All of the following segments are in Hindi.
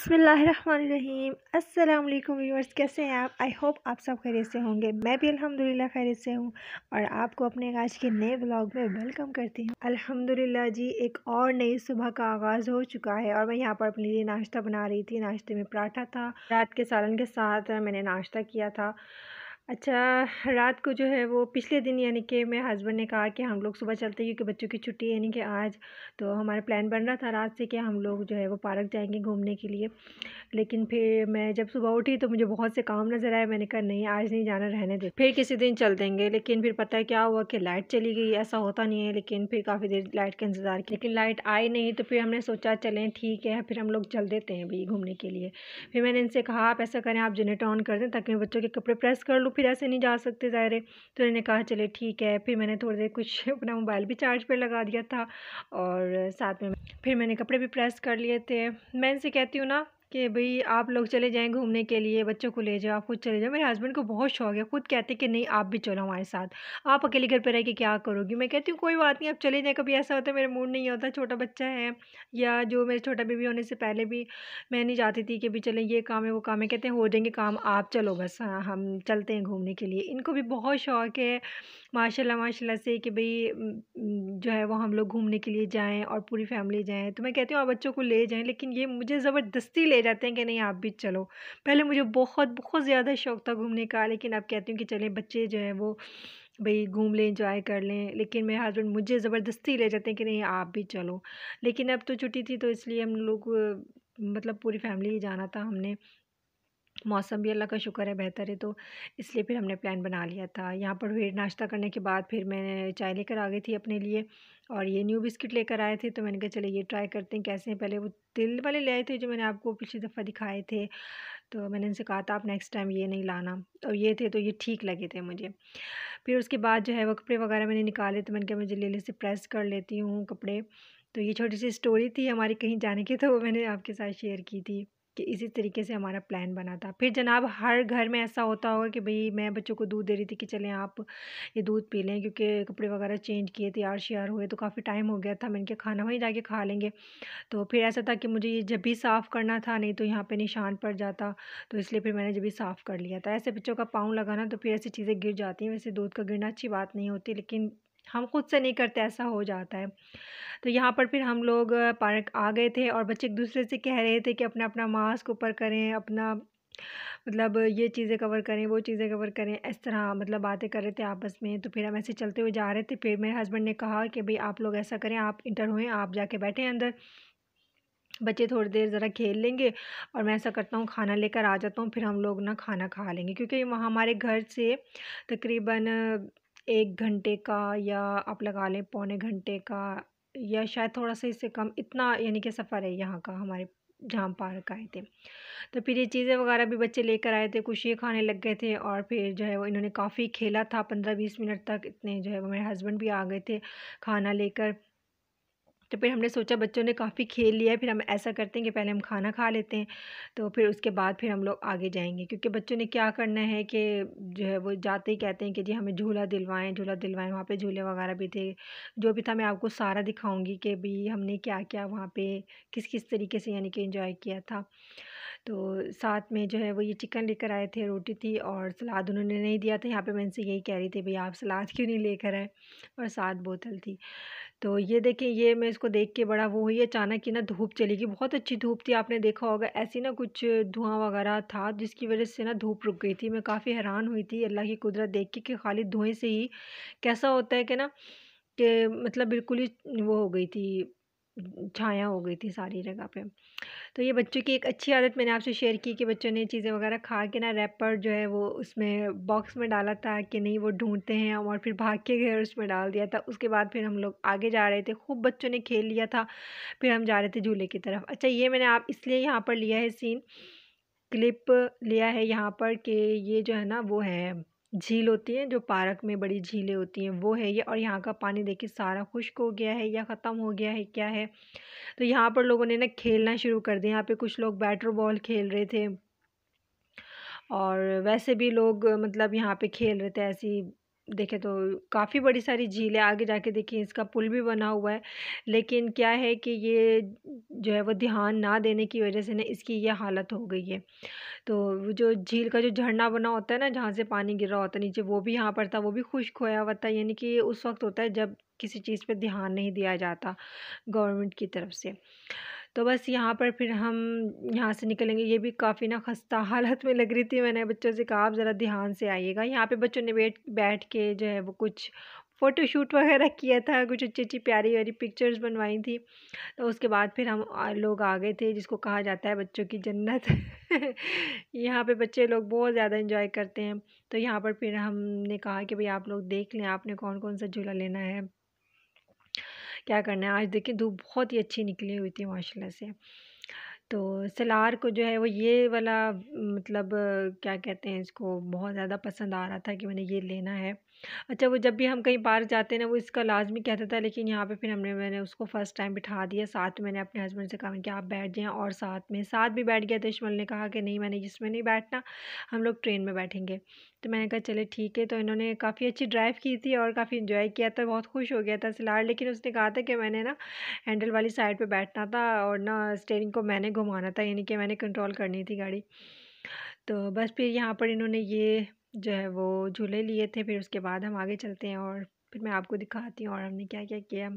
बिस्मिल्लाहिर्रहमानिर्रहीम। अस्सलाम वालेकुम व्यूअर्स, कैसे हैं आप? आई होप आप सब खैरियत से होंगे। मैं भी अल्हम्दुलिल्लाह खैरियत से हूँ और आपको अपने आज के नए व्लॉग में वेलकम करती हूँ। अल्हम्दुलिल्लाह जी, एक और नई सुबह का आगाज़ हो चुका है और मैं यहाँ पर अपने लिए नाश्ता बना रही थी। नाश्ते में पराठा था, रात के सालन के साथ मैंने नाश्ता किया था। अच्छा, रात को जो है वो पिछले दिन यानी कि मेरे हस्बैंड ने कहा कि हम लोग सुबह चलते हैं क्योंकि बच्चों की छुट्टी है यानी कि आज। तो हमारा प्लान बन रहा था रात से कि हम लोग जो है वो पार्क जाएंगे घूमने के लिए। लेकिन फिर मैं जब सुबह उठी तो मुझे बहुत से काम नज़र आए। मैंने कहा नहीं, आज नहीं जाना, रहने दे, फिर किसी दिन चल देंगे। लेकिन फिर पता है क्या हुआ कि लाइट चली गई। ऐसा होता नहीं है, लेकिन फिर काफ़ी देर लाइट का इंतज़ार किया लेकिन लाइट आई नहीं। तो फिर हमने सोचा चलें ठीक है, फिर हम लोग चल देते हैं भी घूमने के लिए। फिर मैंने इनसे कहा आप ऐसा करें, आप जनरेटर ऑन कर दें ताकि मैं बच्चों के कपड़े प्रेस कर लूँ, फिर ऐसे नहीं जा सकते ज़ाहिर है। तो इन्होंने कहा चले ठीक है। फिर मैंने थोड़ी देर कुछ अपना मोबाइल भी चार्ज पर लगा दिया था और साथ में फिर मैंने कपड़े भी प्रेस कर लिए थे। मैं इनसे कहती हूँ ना कि भई आप लोग चले जाएँ घूमने के लिए, बच्चों को ले जाओ, आप खुद चले जाओ। मेरे हस्बैंड को बहुत शौक है, खुद कहते हैं कि नहीं आप भी चलो हमारे साथ, आप अकेले घर पे रह के क्या करोगी? मैं कहती हूँ कोई बात नहीं, आप चले जाएँ। कभी ऐसा होता है मेरा मूड नहीं होता, छोटा बच्चा है या जो मेरे छोटा बेबी होने से पहले भी मैं नहीं चाहती थी कि भी चलें ये काम है वो काम है। कहते हैं हो जाएंगे काम, आप चलो बस, हाँ हम चलते हैं घूमने के लिए। इनको भी बहुत शौक है माशाल्लाह माशाल्लाह से कि भई जो है वो हम लोग घूमने के लिए जाएँ और पूरी फैमिली जाएँ। तो मैं कहती हूँ आप बच्चों को ले जाएँ, लेकिन ये मुझे ज़बरदस्ती ले जाते हैं कि नहीं आप भी चलो। पहले मुझे बहुत बहुत ज़्यादा शौक था घूमने का, लेकिन अब कहती हूँ कि चलें बच्चे जो हैं वो भई घूम लें, एंजॉय कर लें। लेकिन मेरे हस्बैंड मुझे ज़बरदस्ती ले जाते हैं कि नहीं आप भी चलो। लेकिन अब तो छुट्टी थी तो इसलिए हम लोग मतलब पूरी फैमिली ही जाना था हमने। मौसम भी अल्लाह का शुक्र है बेहतर है, तो इसलिए फिर हमने प्लान बना लिया था। यहाँ पर फिर नाश्ता करने के बाद फिर मैं चाय लेकर आ गई थी अपने लिए और ये न्यू बिस्किट लेकर आए थे। तो मैंने कहा चलो ये ट्राई करते हैं कैसे हैं। पहले वो तिल वाले ले आए थे जो मैंने आपको पिछली दफ़ा दिखाए थे। तो मैंने इनसे कहा था आप नेक्स्ट टाइम ये नहीं लाना, और ये थे तो ये ठीक लगे थे मुझे। फिर उसके बाद जो है वो कपड़े वगैरह मैंने निकाले, तो मैंने कहा मुझे ले से प्रेस कर लेती हूँ कपड़े। तो ये छोटी सी स्टोरी थी हमारी कहीं जाने की, तो वो मैंने आपके साथ शेयर की थी कि इसी तरीके से हमारा प्लान बना था। फिर जनाब हर घर में ऐसा होता होगा कि भई मैं बच्चों को दूध दे रही थी कि चलें आप ये दूध पी लें, क्योंकि कपड़े वगैरह चेंज किए, तैयार-श्यार हुए तो काफ़ी टाइम हो गया था। मैंने कहा खाना वहीं जाके खा लेंगे। तो फिर ऐसा था कि मुझे ये जब भी साफ़ करना था, नहीं तो यहाँ पे निशान पड़ जाता, तो इसलिए फिर मैंने जब भी साफ़ कर लिया था। ऐसे बच्चों का पाँव लगाना तो फिर ऐसी चीज़ें गिर जाती हैं। वैसे दूध का गिरना अच्छी बात नहीं होती, लेकिन हम खुद से नहीं करते, ऐसा हो जाता है। तो यहाँ पर फिर हम लोग पार्क आ गए थे और बच्चे एक-दूसरे से कह रहे थे कि अपना-अपना मास्क ऊपर करें, अपना मतलब ये चीज़ें कवर करें, वो चीज़ें कवर करें, इस तरह मतलब बातें कर रहे थे आपस में। तो फिर हम ऐसे चलते हुए जा रहे थे। फिर मेरे हस्बैंड ने कहा कि भई आप लोग ऐसा करें, आप इंटर हुएँ, आप जाके बैठें अंदर, बच्चे थोड़ी देर ज़रा खेल लेंगे और मैं ऐसा करता हूँ खाना लेकर आ जाता हूँ, फिर हम लोग ना खाना खा लेंगे। क्योंकि वहाँ हमारे घर से तकरीबन 1 घंटे का या आप लगा लें पौने घंटे का या शायद थोड़ा-सा इससे कम, इतना यानी कि सफ़र है यहाँ का हमारे जहाँ हम पार्क आए थे। तो फिर ये चीज़ें वगैरह भी बच्चे लेकर आए थे, कुछ ये खाने लग गए थे और फिर जो है वो इन्होंने काफ़ी खेला था 15-20 मिनट तक। इतने जो है वो मेरे हस्बैंड भी आ गए थे खाना लेकर। तो फिर हमने सोचा बच्चों ने काफ़ी खेल लिया है, फिर हम ऐसा करते हैं कि पहले हम खाना खा लेते हैं, तो फिर उसके बाद फिर हम लोग आगे जाएँगे। क्योंकि बच्चों ने क्या करना है कि जो है वो जाते ही कहते हैं कि जी हमें झूला दिलवाएँ। वहाँ पे झूले वगैरह भी थे, जो भी था मैं आपको सारा दिखाऊँगी कि भई हमने क्या-क्या वहाँ पे किस-किस तरीके से यानी कि एंजॉय किया था। तो साथ में जो है वो ये चिकन लेकर आए थे, रोटी थी और सलाद उन्होंने नहीं दिया था। यहाँ पे मैं इनसे यही कह रही थी, भई आप सलाद क्यों नहीं लेकर आए, और साथ बोतल थी। तो ये देखिए, ये मैं इसको देख के बड़ा वो हुई, अचानक ही ना धूप चली गई, बहुत अच्छी धूप थी, आपने देखा होगा। ऐसी ना कुछ धुआँ वगैरह था जिसकी वज़ह से ना धूप रुक गई थी। मैं काफ़ी हैरान हुई थी अल्लाह की कुदरत देख के कि खाली धुएँ से ही कैसा होता है कि ना कि मतलब बिल्कुल ही वो हो गई थी, छाया हो गई थी सारी जगह पे। तो ये बच्चों की एक अच्छी आदत मैंने आपसे शेयर की कि बच्चों ने चीज़ें वगैरह खा के ना रैपर जो है वो उसमें बॉक्स में डाला था कि नहीं वो ढूँढते हैं, और फिर भाग के गए और उसमें डाल दिया था। उसके बाद फिर हम लोग आगे जा रहे थे, खूब बच्चों ने खेल लिया था, फिर हम जा रहे थे झूले की तरफ। अच्छा, ये मैंने आप इसलिए यहाँ पर लिया है सीन, क्लिप लिया है यहाँ पर कि ये जो है ना वो है झील होती है, जो पार्क में बड़ी झीलें होती हैं वो है ये, और यहाँ का पानी देखिए सारा खुश्क हो गया है या ख़त्म हो गया है क्या है। तो यहाँ पर लोगों ने ना खेलना शुरू कर दिया। यहाँ पे कुछ लोग बैट बॉल खेल रहे थे और वैसे भी लोग मतलब यहाँ पे खेल रहे थे ऐसी देखें तो काफ़ी बड़ी सारी झील है, आगे जाके देखिए इसका पुल भी बना हुआ है। लेकिन क्या है कि ये जो है वो ध्यान ना देने की वजह से ना इसकी ये हालत हो गई है। तो वो जो झील का जो झरना बना होता है ना, जहाँ से पानी गिर रहा होता है नीचे, वो भी यहाँ पर था, वो भी खुश्क होया हुआ था। यानी कि ये उस वक़्त होता है जब किसी चीज़ पे ध्यान नहीं दिया जाता गवर्नमेंट की तरफ से। तो बस यहाँ पर फिर हम यहाँ से निकलेंगे। ये भी काफ़ी ना खस्ता हालत में लग रही थी। मैंने बच्चों से कहा आप ज़रा ध्यान से आइएगा। यहाँ पे बच्चों ने बैठ के जो है वो कुछ फ़ोटोशूट वगैरह किया था, कुछ अच्छी-अच्छी प्यारी-प्यारी पिक्चर्स बनवाई थी। तो उसके बाद फिर हम लोग आ गए थे, जिसको कहा जाता है बच्चों की जन्नत। यहाँ पे बच्चे लोग बहुत ज़्यादा एंजॉय करते हैं। तो यहाँ पर फिर हमने कहा कि भाई आप लोग देख लें आपने कौन-कौन सा झूला लेना है, क्या करना है। आज देखिए धूप बहुत ही अच्छी निकली हुई थी माशाल्लाह से। तो सलार को जो है वो ये वाला मतलब क्या कहते हैं इसको, बहुत ज़्यादा पसंद आ रहा था कि मैंने ये लेना है। अच्छा, वो जब भी हम कहीं पार्क जाते हैं ना वो इसका लाज़मी कहता था, लेकिन यहाँ पे फिर मैंने उसको फ़र्स्ट टाइम बिठा दिया साथ में। मैंने अपने हस्बैंड से कहा कि आप बैठ जाएँ, और साथ भी बैठ गया। तो इशमाल ने कहा कि नहीं मैंने इसमें नहीं बैठना, हम लोग ट्रेन में बैठेंगे। तो मैंने कहा चले ठीक है। तो इन्होंने काफ़ी अच्छी ड्राइव की थी और काफ़ी एंजॉय किया था, बहुत खुश हो गया था सलार। लेकिन उसने कहा था कि मैंने ना हैंडल वाली साइड पे बैठना था और ना स्टीयरिंग को मैंने घुमाना था, यानी कि मैंने कंट्रोल करनी थी गाड़ी। तो बस फिर यहाँ पर इन्होंने ये जो है वो झूले लिए थे। फिर उसके बाद हम आगे चलते हैं और फिर मैं आपको दिखाती हूँ और हमने क्या-क्या किया।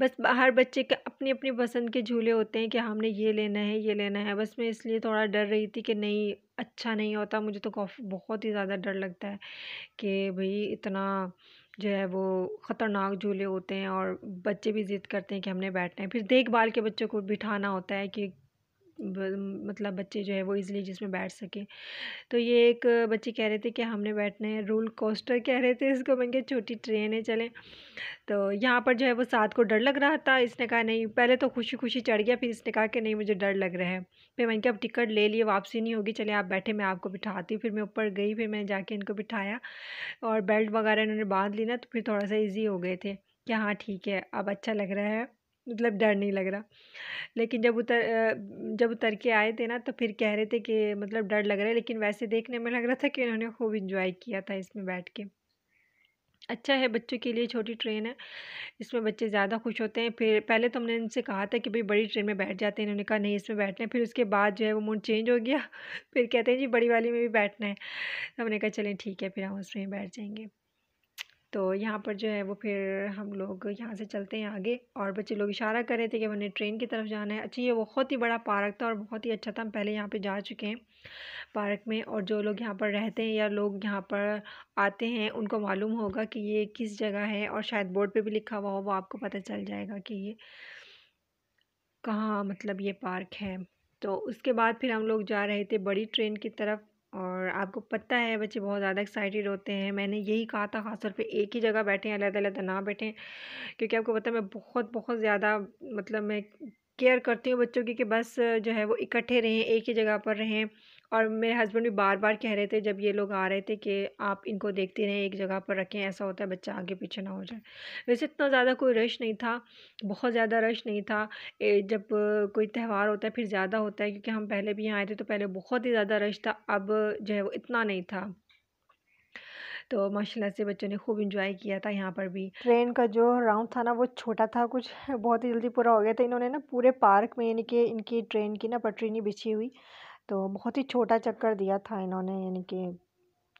बस हर बच्चे के अपनी-अपनी पसंद के झूले होते हैं कि हमने ये लेना है, ये लेना है। बस मैं इसलिए थोड़ा डर रही थी कि नहीं अच्छा नहीं होता। मुझे तो बहुत ही ज़्यादा डर लगता है कि भई इतना जो है वो ख़तरनाक झूले होते हैं और बच्चे भी ज़िद करते हैं कि हमने बैठना है। फिर देखभाल के बच्चों को बिठाना होता है कि मतलब बच्चे जो है वो ईज़िली जिसमें बैठ सकें। तो ये एक बच्चे कह रहे थे कि हमने बैठना है, रोलर कोस्टर कह रहे थे इसको। मैंने कहा छोटी ट्रेन है चलें। तो यहाँ पर जो है वो साद को डर लग रहा था। इसने कहा नहीं, पहले तो खुशी-खुशी चढ़ गया, फिर इसने कहा कि नहीं मुझे डर लग रहा है। फिर मैंने कहा अब टिकट ले लिए, वापसी नहीं होगी, चलिए आप बैठे मैं आपको बिठाती हूँ। फिर मैं ऊपर गई, फिर मैंने जाके इनको बिठाया और बेल्ट वगैरह इन्होंने बाँध ली ना, तो फिर थोड़ा-सा ईज़ी हो गए थे कि हाँ ठीक है, अब अच्छा लग रहा है, मतलब डर नहीं लग रहा। लेकिन जब उतर के आए थे ना तो फिर कह रहे थे कि मतलब डर लग रहा है, लेकिन वैसे देखने में लग रहा था कि उन्होंने खूब एंजॉय किया था इसमें बैठ के। अच्छा है बच्चों के लिए, छोटी ट्रेन है, इसमें बच्चे ज़्यादा खुश होते हैं। फिर पहले तो हमने इनसे कहा था कि भाई बड़ी ट्रेन में बैठ जाते हैं, इन्होंने कहा नहीं इसमें बैठना है। फिर उसके बाद जो है वो मूड चेंज हो गया। फिर कहते हैं जी बड़ी वाली में भी बैठना है। तो हमने कहा चलें ठीक है, फिर हम उसमें बैठ जाएंगे। तो यहाँ पर जो है वो फिर हम लोग यहाँ से चलते हैं आगे और बच्चे लोग इशारा कर रहे थे कि हमने ट्रेन की तरफ जाना है। अच्छा, ये बहुत ही बड़ा पार्क था और बहुत ही अच्छा था। हम पहले यहाँ पे जा चुके हैं पार्क में, और जो लोग यहाँ पर रहते हैं या लोग यहाँ पर आते हैं उनको मालूम होगा कि ये किस जगह है, और शायद बोर्ड पे भी लिखा हुआ हो, वो आपको पता चल जाएगा कि ये कहाँ मतलब ये पार्क है। तो उसके बाद फिर हम लोग जा रहे थे बड़ी ट्रेन की तरफ, और आपको पता है बच्चे बहुत ज़्यादा एक्साइटेड होते हैं। मैंने यही कहा था ख़ास तौर पे एक ही जगह बैठें, अलग-अलग ना बैठें, क्योंकि आपको पता है मैं बहुत ज़्यादा मतलब मैं केयर करती हूँ बच्चों की कि बस जो है वो इकट्ठे रहें, एक ही जगह पर रहें। और मेरे हस्बैंड भी बार-बार कह रहे थे जब ये लोग आ रहे थे कि आप इनको देखते रहें, एक जगह पर रखें, ऐसा होता है बच्चा आगे पीछे ना हो जाए। वैसे इतना ज़्यादा कोई रश नहीं था, बहुत ज़्यादा रश नहीं था। जब कोई त्यौहार होता है फिर ज़्यादा होता है, क्योंकि हम पहले भी यहाँ आए थे तो पहले बहुत ही ज़्यादा रश था, अब जो है वो इतना नहीं था। तो माशाल्लाह से बच्चों ने खूब एंजॉय किया था यहाँ पर भी। ट्रेन का जो राउंड था ना वो छोटा था कुछ, बहुत ही जल्दी पूरा हो गया था। इन्होंने ना पूरे पार्क में यानी कि इनकी ट्रेन की ना पटरी नहीं बिछी हुई, तो बहुत ही छोटा चक्कर दिया था इन्होंने, यानी कि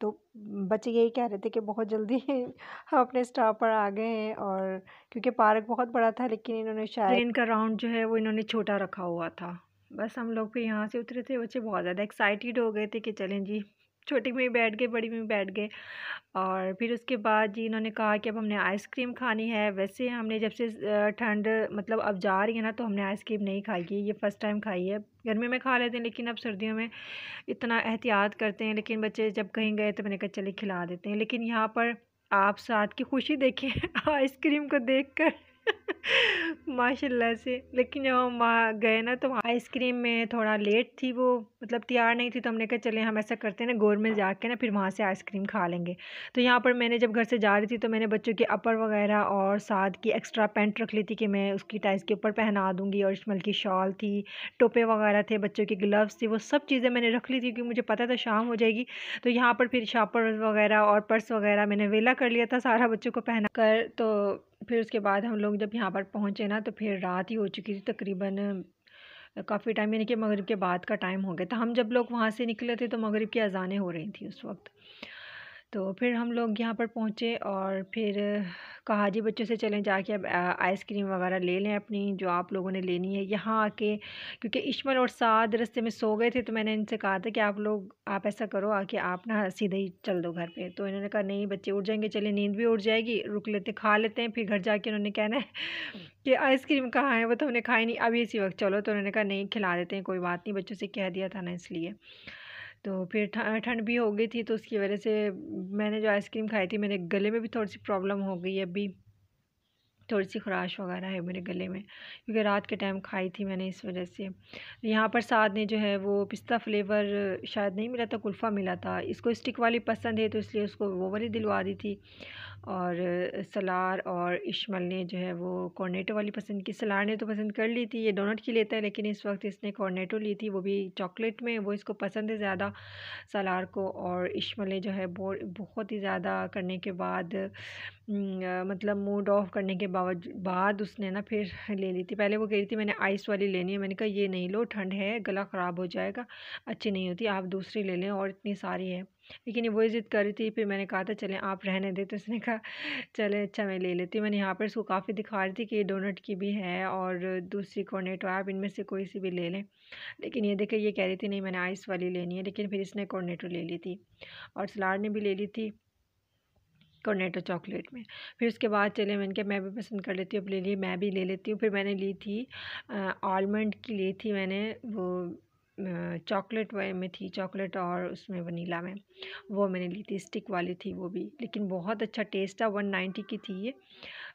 तो बच्चे यही कह रहे थे कि बहुत जल्दी हम अपने स्टॉप पर आ गए हैं, और क्योंकि पार्क बहुत बड़ा था लेकिन इन्होंने शायद ट्रेन का राउंड जो है वो इन्होंने छोटा रखा हुआ था। बस हम लोग फिर यहाँ से उतरे थे, बच्चे बहुत ज़्यादा एक्साइटेड हो गए थे कि चलें जी, छोटी में भी बैठ गए, बड़ी में भी बैठ गए। और फिर उसके बाद जी इन्होंने कहा कि अब हमने आइसक्रीम खानी है। वैसे हमने जब से ठंड मतलब अब जा रही है ना तो हमने आइसक्रीम नहीं खाई है, ये फ़र्स्ट टाइम खाई है। गर्मी में खा लेते हैं लेकिन अब सर्दियों में इतना एहतियात करते हैं, लेकिन बच्चे जब कहीं गए तो मैंने कहा चलिए खिला देते हैं। लेकिन यहाँ पर आप साथ की खुशी देखें आइसक्रीम को देखकर माशाल्लाह से। लेकिन जब हम वहाँ गए ना तो आइसक्रीम में थोड़ा लेट थी वो, मतलब तैयार नहीं थी, तो हमने कहा चले हम ऐसा करते हैं ना, गोर में जाके ना फिर वहाँ से आइसक्रीम खा लेंगे। तो यहाँ पर मैंने जब घर से जा रही थी तो मैंने बच्चों के अपर वगैरह और साथ की एक्स्ट्रा पैंट रख ली थी कि मैं उसकी टाइस के ऊपर पहना दूँगी, और इस्माइल की शॉल थी, टोपे वगैरह थे, बच्चों के ग्लव्स थे, वो सब चीज़ें मैंने रख ली थी क्योंकि मुझे पता था शाम हो जाएगी। तो यहाँ पर फिर शापर वगैरह और पर्स वगैरह मैंने वेला कर लिया था सारा बच्चों को पहना कर। तो फिर उसके बाद हम लोग जब यहाँ पर पहुँचे ना तो फिर रात ही हो चुकी थी तकरीबन, काफ़ी टाइम, यानी कि मगरिब के बाद का टाइम हो गया था। हम जब लोग वहाँ से निकले थे तो मगरिब की अज़ानें हो रही थी उस वक्त। तो फिर हम लोग यहाँ पर पहुँचे और फिर कहा जी बच्चों से चलें जाके अब आइसक्रीम वगैरह ले लें अपनी जो आप लोगों ने लेनी है यहाँ आके, क्योंकि इश्मल और साद रास्ते में सो गए थे। तो मैंने इनसे कहा था कि आप ऐसा करो आके आप ना सीधे ही चल दो घर पे। तो इन्होंने कहा नहीं बच्चे उठ जाएंगे, चले नींद भी उड़ जाएगी, रुक लेते खा लेते हैं, फिर घर जाके उन्होंने कहना है कि आइसक्रीम कहाँ है, वो तो हमने खाई नहीं, अभी इसी वक्त चलो। तो उन्होंने कहा नहीं खिला देते हैं, कोई बात नहीं, बच्चों से कह दिया था ना इसलिए। तो फिर ठंड भी हो गई थी तो उसकी वजह से मैंने जो आइसक्रीम खाई थी, मेरे गले में भी थोड़ी सी प्रॉब्लम हो गई है अभी, थोड़ी सी ख़राश वगैरह है मेरे गले में, क्योंकि रात के टाइम खाई थी मैंने इस वजह से। यहाँ पर साथ ने जो है वो पिस्ता फ्लेवर शायद नहीं मिला था, कुल्फ़ा मिला था। इसको स्टिक वाली पसंद है तो इसलिए उसको वो वाली दिलवा दी थी। और सलार और इश्मल ने जो है वो कॉर्नेटो वाली पसंद की। सलार ने तो पसंद कर ली थी, ये डोनट की लेता है, लेकिन इस वक्त इसने कॉर्नेटो ली थी, वो भी चॉकलेट में, वो इसको पसंद है ज़्यादा सलार को। और इश्मल ने जो है बहुत ही ज़्यादा करने के बाद मतलब मूड ऑफ करने के बाद उसने ना फिर ले ली थी। पहले वो कह रही थी मैंने आइस वाली लेनी है, मैंने कहा ये नहीं लो, ठंड है, गला ख़राब हो जाएगा, अच्छी नहीं होती, आप दूसरी ले लें और इतनी सारी है। लेकिन ये वही ज़िद कर रही थी, फिर मैंने कहा था चलें आप रहने दें, तो उसने कहा चले अच्छा मैं ले लेती हूँ। मैंने यहाँ पर इसको काफ़ी दिखा रही थी कि ये डोनट की भी है और दूसरी कॉर्नेटो, आप इनमें से कोई सी भी ले लें। लेकिन ये देखे ये कह रही थी नहीं मैंने आइस वाली लेनी है, लेकिन फिर इसने कॉर्नेटो ले ली थी और सलार ने भी ले ली थी कॉर्नेटो चॉकलेट में। फिर उसके बाद चले मैंने कहा मैं भी पसंद कर लेती हूँ, अब ले लिए मैं भी ले लेती हूँ। फिर मैंने ली थी आलमंड की ली थी मैंने, वो चॉकलेट में थी, चॉकलेट और उसमें वनीला में, वो मैंने ली थी, स्टिक वाली थी वो भी, लेकिन बहुत अच्छा टेस्ट था। 190 की थी ये।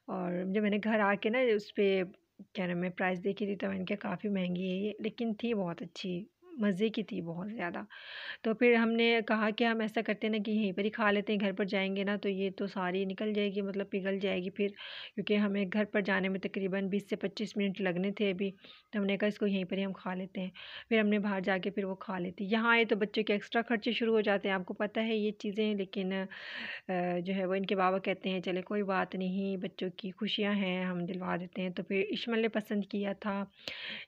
और जब मैंने घर आके ना उस पर क्या नाम है प्राइस देखी थी तो मैंने कहा काफ़ी महंगी है ये, लेकिन थी बहुत अच्छी, मज़े की थी बहुत ज़्यादा। तो फिर हमने कहा कि हम ऐसा करते हैं ना कि यहीं पर ही खा लेते हैं, घर पर जाएंगे ना तो ये तो सारी निकल जाएगी, मतलब पिघल जाएगी फिर, क्योंकि हमें घर पर जाने में तकरीबन 20 से 25 मिनट लगने थे अभी। तो हमने कहा इसको यहीं पर ही हम खा लेते हैं, फिर हमने बाहर जाके फिर वो खा लेती। यहाँ आए तो बच्चों के एक्स्ट्रा खर्चे शुरू हो जाते हैं, आपको पता है ये चीज़ें। लेकिन जो है वो इनके बाबा कहते हैं चले कोई बात नहीं, बच्चों की खुशियाँ हैं, हम दिलवा देते हैं। तो फिर इश्मल ने पसंद किया था,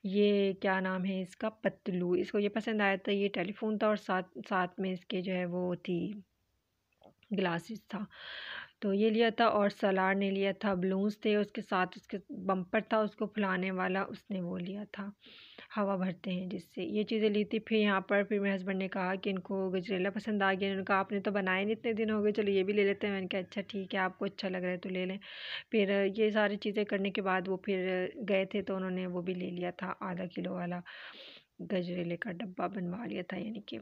ये क्या नाम है इसका, पतलू, इसको ये पसंद आया था। ये टेलीफोन था और साथ साथ में इसके जो है वो थी ग्लासेस था, तो ये लिया था। और सलार ने लिया था बलून्स थे, उसके साथ उसके बम्पर था उसको फुलाने वाला, उसने वो लिया था, हवा भरते हैं जिससे, ये चीज़ें ली थी। फिर यहाँ पर फिर मेरे हस्बैंड ने कहा कि इनको गजरेला पसंद आ गया, उन्होंने कहा आपने तो बनाए नहीं इतने दिन हो गए, चलो ये भी ले लेते हैं। मैंने कहा अच्छा ठीक है, आपको अच्छा लग रहा है तो ले लें। फिर ये सारी चीज़ें करने के बाद वो फिर गए थे तो उन्होंने वो भी ले लिया था, आधा किलो वाला गजरेले का डब्बा बनवा लिया था, यानी कि।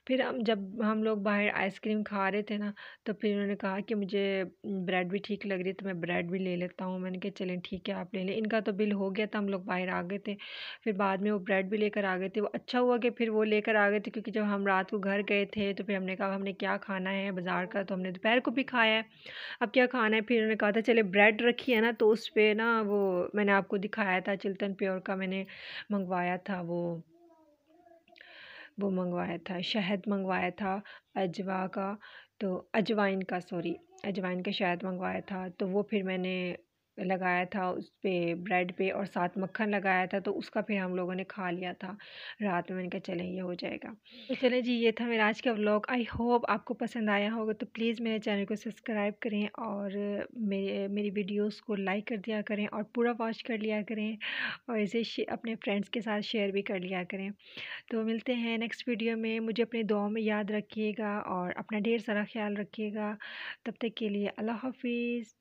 फिर जब हम लोग बाहर आइसक्रीम खा रहे थे ना तो फिर उन्होंने कहा कि मुझे ब्रेड भी ठीक लग रही है तो मैं ब्रेड भी ले लेता हूँ। मैंने कहा चलें ठीक है आप ले लें। इनका तो बिल हो गया था, हम लोग बाहर आ गए थे, फिर बाद में वो ब्रेड भी लेकर आ गए थे। वो अच्छा हुआ कि फिर वो लेकर आ गए थे, क्योंकि जब हम रात को घर गए थे तो फिर हमने कहा हमने क्या खाना है बाज़ार का, तो हमने दोपहर को भी खाया है, अब क्या खाना है। फिर उन्होंने कहा था चले ब्रेड रखी है ना, तो उस पर ना वो मैंने आपको दिखाया था चिल्टन प्योर का, मैंने मंगवाया था वो मंगवाया था, शहद मंगवाया था अजवा का, तो अजवाइन का, सॉरी, अजवाइन का शहद मंगवाया था। तो वो फिर मैंने लगाया था उस पे ब्रेड पे, और साथ मक्खन लगाया था, तो उसका फिर हम लोगों ने खा लिया था रात में। मैंने कहा चलें ये हो जाएगा। तो चलें जी, ये था मेरा आज का व्लॉग। आई होप आपको पसंद आया होगा, तो प्लीज़ मेरे चैनल को सब्सक्राइब करें और मेरी वीडियोस को लाइक कर दिया करें और पूरा वॉच कर लिया करें, और इसे अपने फ्रेंड्स के साथ शेयर भी कर लिया करें। तो मिलते हैं नेक्स्ट वीडियो में, मुझे अपनी दुआ में याद रखिएगा और अपना ढेर सारा ख्याल रखिएगा। तब तक के लिए अल्लाह हाफिज़।